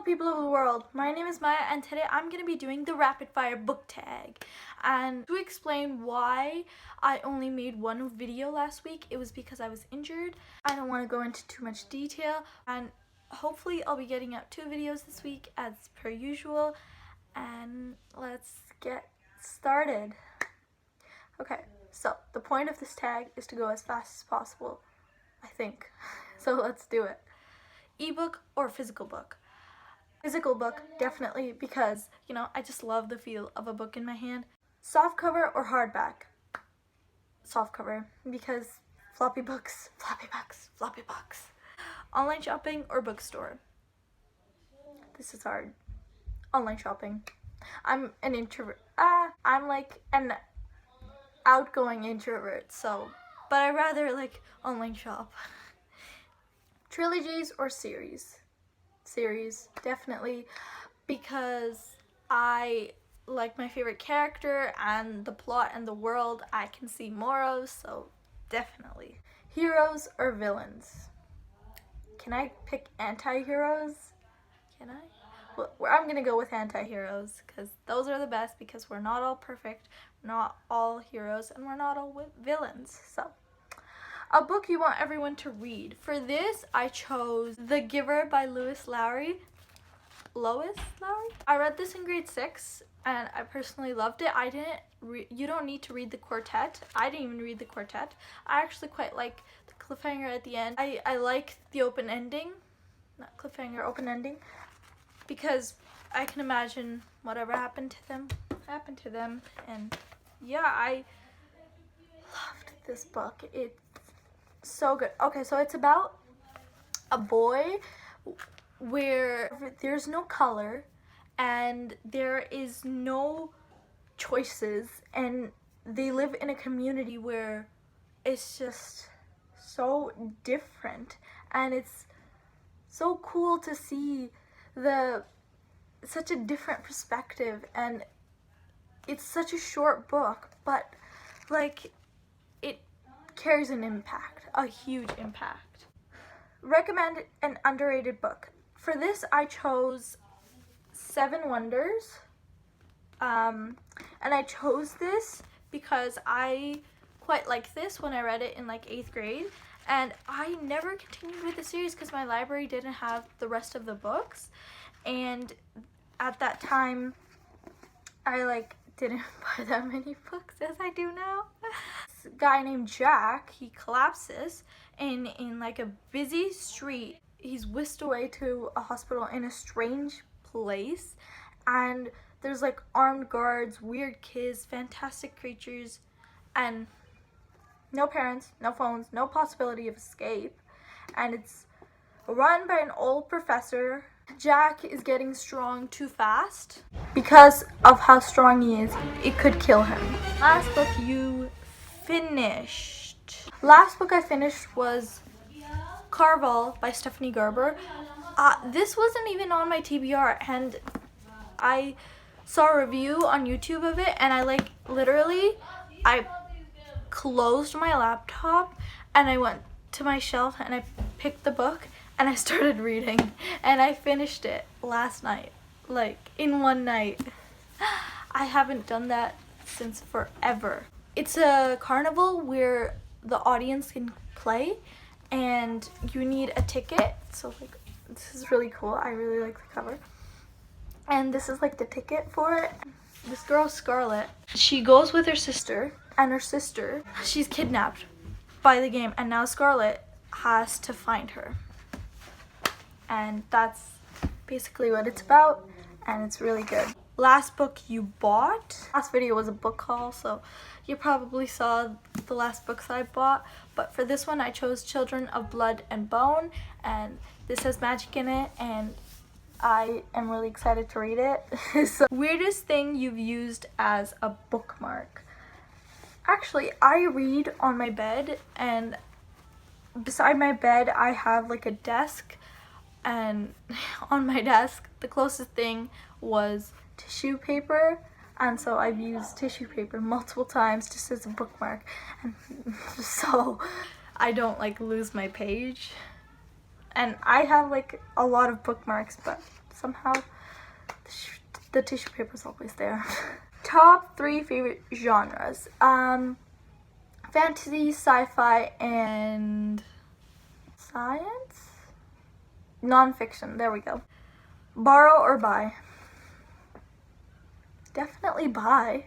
people of the world, my name is Maya and today I'm going to be doing the rapid fire book tag. And to explain why I only made one video last week, it was because I was injured. I don't want to go into too much detail, and hopefully I'll be getting out 2 videos this week as per usual. And let's get started. Okay, so the point of this tag is to go as fast as possible, I think. So let's do it. Ebook or physical book? Physical book, definitely, because, you know, I just love the feel of a book in my hand. Softcover or hardback? Softcover, because floppy books. Online shopping or bookstore? This is hard. Online shopping. I'm an introvert. I'm like an outgoing introvert, so, but I rather like online shop. Trilogies or series? Series, definitely, because I like my favorite character and the plot and the world I can see more of, so definitely. Heroes or villains? Can I pick anti-heroes? Can I? Well, I'm gonna go with anti-heroes because those are the best, because we're not all perfect, we're not all heroes, and we're not all villains. So a book you want everyone to read. For this, I chose The Giver by Lowry. I read this in grade 6 and I personally loved it. You don't need to read the quartet. I didn't even read the quartet. I actually quite like the cliffhanger at the end. I like the open ending, not cliffhanger, open ending, because I can imagine whatever happened to them, and yeah, I loved this book. It's so good. Okay, so it's about a boy where there's no color and there is no choices, and they live in a community where it's just so different, and it's so cool to see such a different perspective. And it's such a short book, but like it carries an impact, a huge impact. Recommend an underrated book. For this, I chose 7 Wonders. And I chose this because I quite liked this when I read it in like 8th grade. And I never continued with the series because my library didn't have the rest of the books. And at that time, I didn't buy that many books as I do now. This guy named Jack, he collapses in like a busy street. He's whisked away to a hospital in a strange place, and there's like armed guards, weird kids, fantastic creatures, and no parents, no phones, no possibility of escape. And it's run by an old professor. Jack is getting strong too fast. Because of how strong he is, it could kill him. Last book you finished. Last book I finished was Carval by Stephanie Garber. This wasn't even on my TBR, and I saw a review on YouTube of it, and I closed my laptop and I went to my shelf and I picked the book and I started reading, and I finished it last night, like in one night. I haven't done that since forever. It's a carnival where the audience can play and you need a ticket, so like this is really cool. I really like the cover, and this is like the ticket for it. This girl Scarlett, she goes with her sister, and her sister, she's kidnapped by the game, and now Scarlett has to find her, and that's basically what it's about, and it's really good. Last book you bought. Last video was a book haul, so you probably saw the last books I bought, but for this one I chose Children of Blood and Bone, and this has magic in it, and I am really excited to read it. So, weirdest thing you've used as a bookmark? Actually, I read on my bed, and beside my bed I have like a desk, and on my desk the closest thing was tissue paper, and so I've used tissue paper multiple times just as a bookmark, and so I don't like lose my page. And I have like a lot of bookmarks, but somehow. The tissue paper's always there. Top 3 favorite genres. Fantasy, sci-fi, and science? Non-fiction, there we go. Borrow or buy? Definitely buy.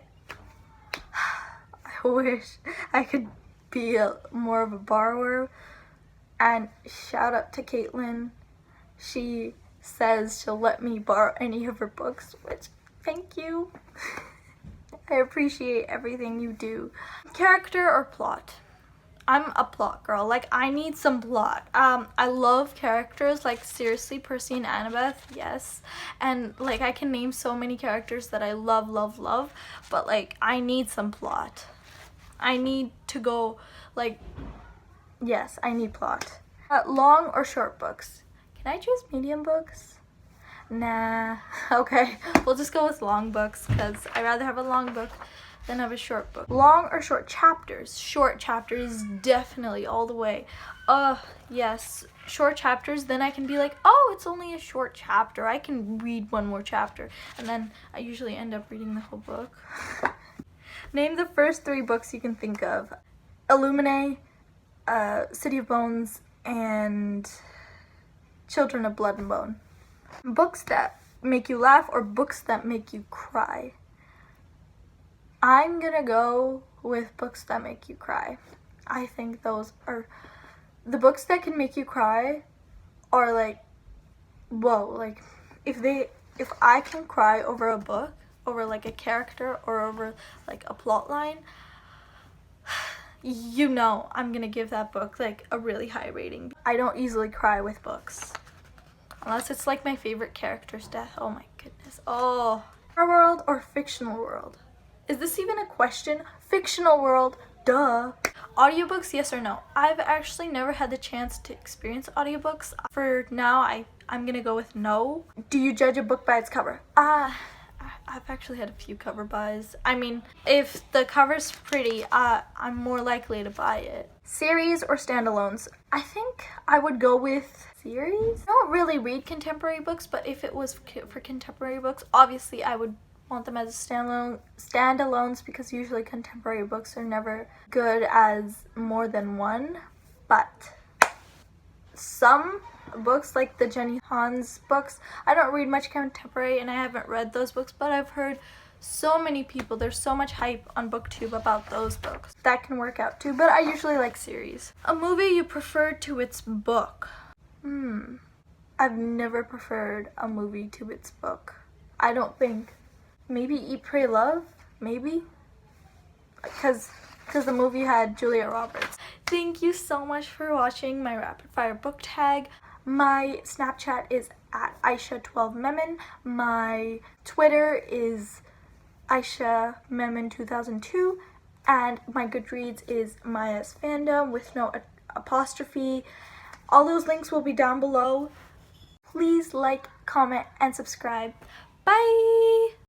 I wish I could be more of a borrower. And shout out to Caitlin. She says she'll let me borrow any of her books, which, thank you. I appreciate everything you do. Character or plot? I'm a plot girl. Like, I need some plot. I love characters, like, seriously, Percy and Annabeth, yes. And, like, I can name so many characters that I love, but, like, I need some plot. I need to go, like, yes, I need plot. Long or short books? Can I choose medium books? Nah. Okay, we'll just go with long books because I'd rather have a long book than have a short book. Long or short chapters? Short chapters, definitely, all the way. Yes, short chapters, then I can be like, oh, it's only a short chapter. I can read one more chapter. And then I usually end up reading the whole book. Name the first 3 books you can think of. Illuminae, City of Bones, and Children of Blood and Bone. Books that make you laugh or books that make you cry? I'm gonna go with books that make you cry. I think those are the books that can make you cry are like, whoa, like if I can cry over a book, over like a character or over like a plot line, you know I'm gonna give that book like a really high rating. I don't easily cry with books. Unless it's like my favorite character's death. Oh my goodness. Oh. Horror world or fictional world? Is this even a question? Fictional world, duh. Audiobooks, yes or no? I've actually never had the chance to experience audiobooks. For now, I'm gonna go with no. Do you judge a book by its cover? I've actually had a few cover buys. I mean, if the cover's pretty, I'm more likely to buy it. Series or standalones? I think I would go with series. I don't really read contemporary books, but if it was for contemporary books, obviously I would want them as standalones because usually contemporary books are never good as more than one. But some books, like the Jenny Han's books, I don't read much contemporary and I haven't read those books, but I've heard so many people, there's so much hype on BookTube about those books. That can work out too, but I usually like series. A movie you prefer to its book? I've never preferred a movie to its book. I don't think. Maybe Eat, Pray, Love? Maybe? Because the movie had Julia Roberts. Thank you so much for watching my rapid fire book tag. My Snapchat is at Aisha12Memon. My Twitter is AishaMemon2002. And my Goodreads is Maya's Fandom with no apostrophe. All those links will be down below. Please like, comment, and subscribe. Bye!